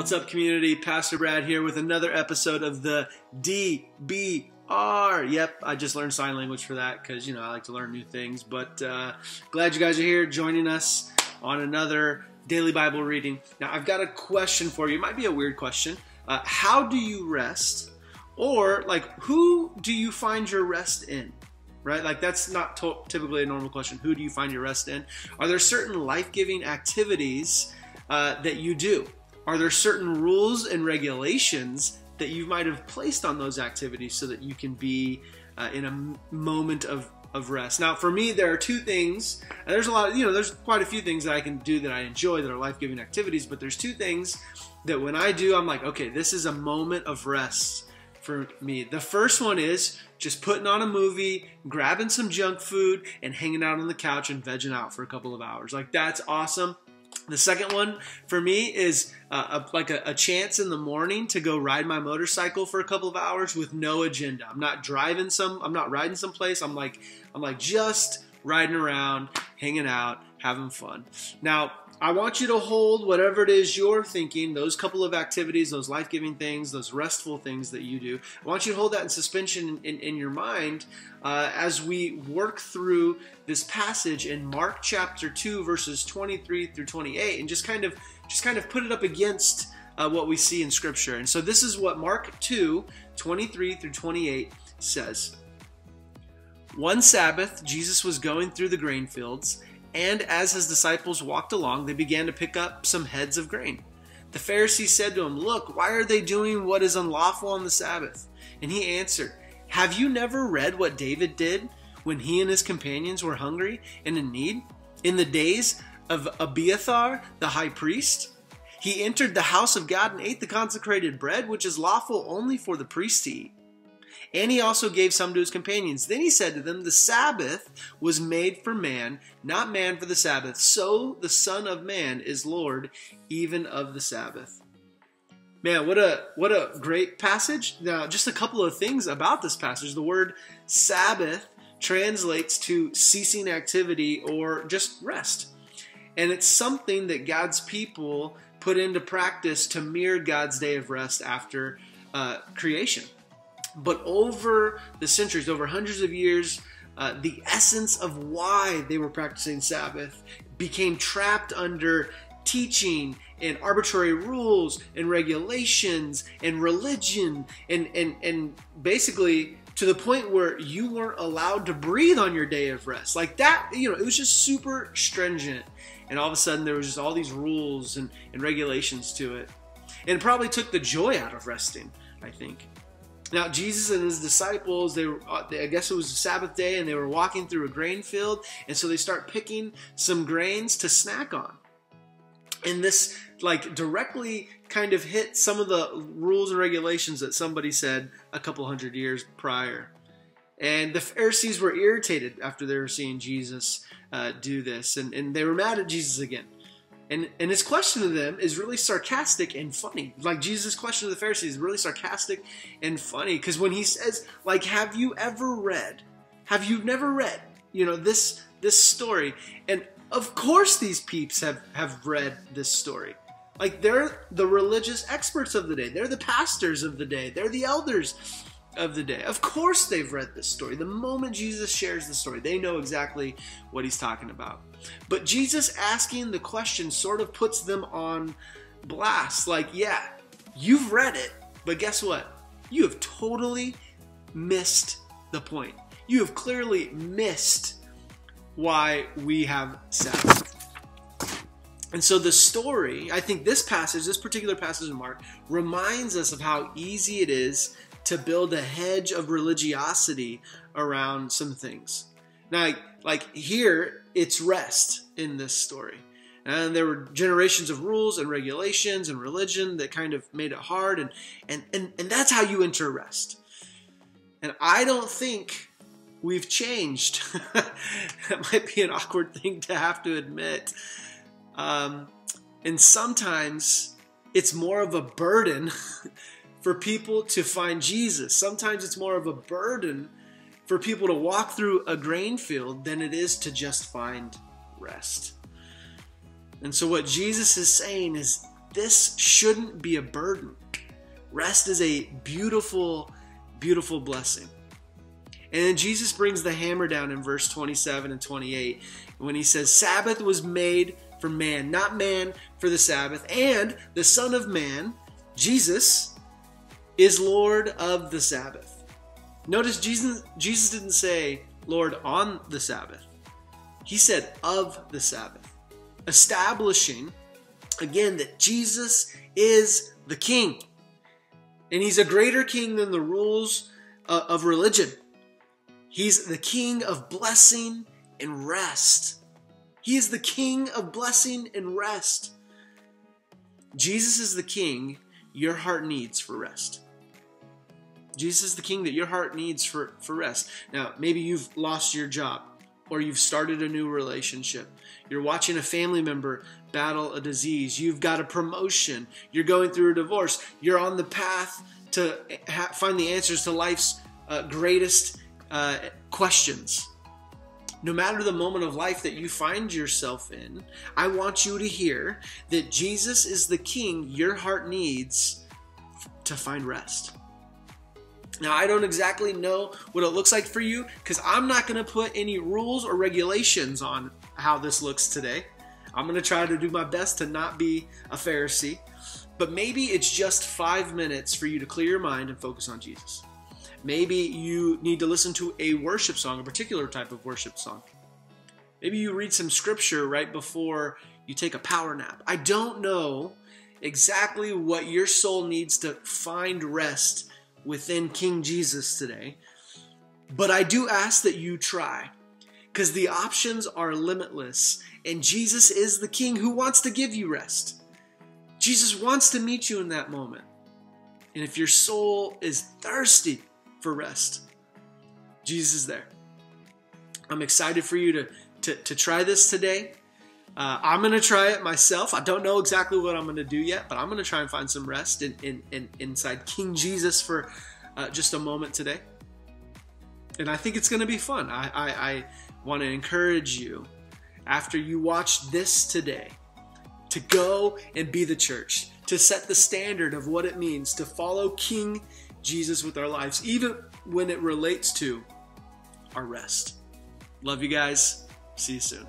What's up, community? Pastor Brad here with another episode of the DBR. Yep, I just learned sign language for that because, I like to learn new things. But glad you guys are here joining us on another daily Bible reading. Now, I've got a question for you. It might be a weird question. How do you rest? Or, who do you find your rest in? Right? That's not typically a normal question. Who do you find your rest in? Are there certain life-giving activities that you do? Are there certain rules and regulations that you might have placed on those activities so that you can be in a moment of rest? Now, for me, there are two things. And there's a lot of, there's quite a few things that I can do that I enjoy that are life-giving activities, but there's two things that when I do, I'm like, okay, this is a moment of rest for me. The first one is just putting on a movie, grabbing some junk food, and hanging out on the couch and vegging out for a couple of hours. That's awesome. The second one for me is a chance in the morning to go ride my motorcycle for a couple of hours with no agenda. I'm not riding someplace. I'm just riding around, hanging out, having fun. Now, I want you to hold whatever it is you're thinking, those couple of activities, those life-giving things, those restful things that you do. I want you to hold that in suspension in your mind as we work through this passage in Mark chapter 2, verses 23 through 28, and just kind of put it up against what we see in Scripture. And so this is what Mark 2, 23 through 28 says. One Sabbath, Jesus was going through the grain fields, and as his disciples walked along, they began to pick up some heads of grain. The Pharisees said to him, "Look, why are they doing what is unlawful on the Sabbath?" And he answered, "Have you never read what David did when he and his companions were hungry and in need? In the days of Abiathar, the high priest, he entered the house of God and ate the consecrated bread, which is lawful only for the priest to eat. And he also gave some to his companions. Then he said to them, the Sabbath was made for man, not man for the Sabbath. So the Son of Man is Lord even of the Sabbath." Man, what a great passage. Now, just a couple of things about this passage. The word Sabbath translates to ceasing activity or just rest. And it's something that God's people put into practice to mirror God's day of rest after creation. But over the centuries, over hundreds of years, the essence of why they were practicing Sabbath became trapped under teaching and arbitrary rules and regulations and religion and basically to the point where you weren't allowed to breathe on your day of rest. It was just super stringent. And all of a sudden there was just all these rules and regulations to it. And it probably took the joy out of resting, I think. Now, Jesus and his disciples, I guess it was a Sabbath day, and they were walking through a grain field, and so they start picking some grains to snack on. And this, directly kind of hit some of the rules and regulations that somebody said a couple hundred years prior. And the Pharisees were irritated after they were seeing Jesus do this, and they were mad at Jesus again. And his question to them is really sarcastic and funny. Jesus' question to the Pharisees is really sarcastic and funny. Because when he says, have you never read, this story? And of course these peeps have read this story. They're the religious experts of the day. They're the pastors of the day. They're the elders of the day. Of course they've read this story. The moment Jesus shares the story, they know exactly what he's talking about. But Jesus asking the question sort of puts them on blast. Yeah, you've read it, but guess what? You have totally missed the point. You have clearly missed why we have Sabbath. And so the story, I think this particular passage in Mark, reminds us of how easy it is to build a hedge of religiosity around some things. Now, here, it's rest in this story. And there were generations of rules and regulations and religion that kind of made it hard, and that's how you enter rest. And I don't think we've changed. That might be an awkward thing to have to admit. And sometimes it's more of a burden for people to find Jesus. Sometimes it's more of a burden for people to walk through a grain field than it is to just find rest. And so what Jesus is saying is this shouldn't be a burden. Rest is a beautiful, beautiful blessing. And then Jesus brings the hammer down in verse 27 and 28 when he says, Sabbath was made for man, not man for the Sabbath. And the Son of Man, Jesus, is Lord of the Sabbath. Notice Jesus didn't say Lord on the Sabbath. He said of the Sabbath, establishing, again, that Jesus is the King. And he's a greater king than the rules of religion. He's the King of blessing and rest. He is the King of blessing and rest. Jesus is the King your heart needs for rest. Jesus is the King that your heart needs for rest. Now, maybe you've lost your job or you've started a new relationship. You're watching a family member battle a disease. You've got a promotion. You're going through a divorce. You're on the path to find the answers to life's greatest questions. No matter the moment of life that you find yourself in, I want you to hear that Jesus is the King your heart needs to find rest. Now, I don't exactly know what it looks like for you because I'm not going to put any rules or regulations on how this looks today. I'm going to try to do my best to not be a Pharisee, but maybe it's just 5 minutes for you to clear your mind and focus on Jesus. Maybe you need to listen to a worship song, a particular type of worship song. Maybe you read some scripture right before you take a power nap. I don't know exactly what your soul needs to find rest within King Jesus today, but I do ask that you try, because the options are limitless, and Jesus is the King who wants to give you rest. Jesus wants to meet you in that moment. And if your soul is thirsty for rest, Jesus is there. I'm excited for you to try this today. I'm going to try it myself. I don't know exactly what I'm going to do yet, but I'm going to try and find some rest inside King Jesus for just a moment today. And I think it's going to be fun. I want to encourage you, after you watch this today, to go and be the church, to set the standard of what it means to follow King Jesus with our lives, even when it relates to our rest. Love you guys. See you soon.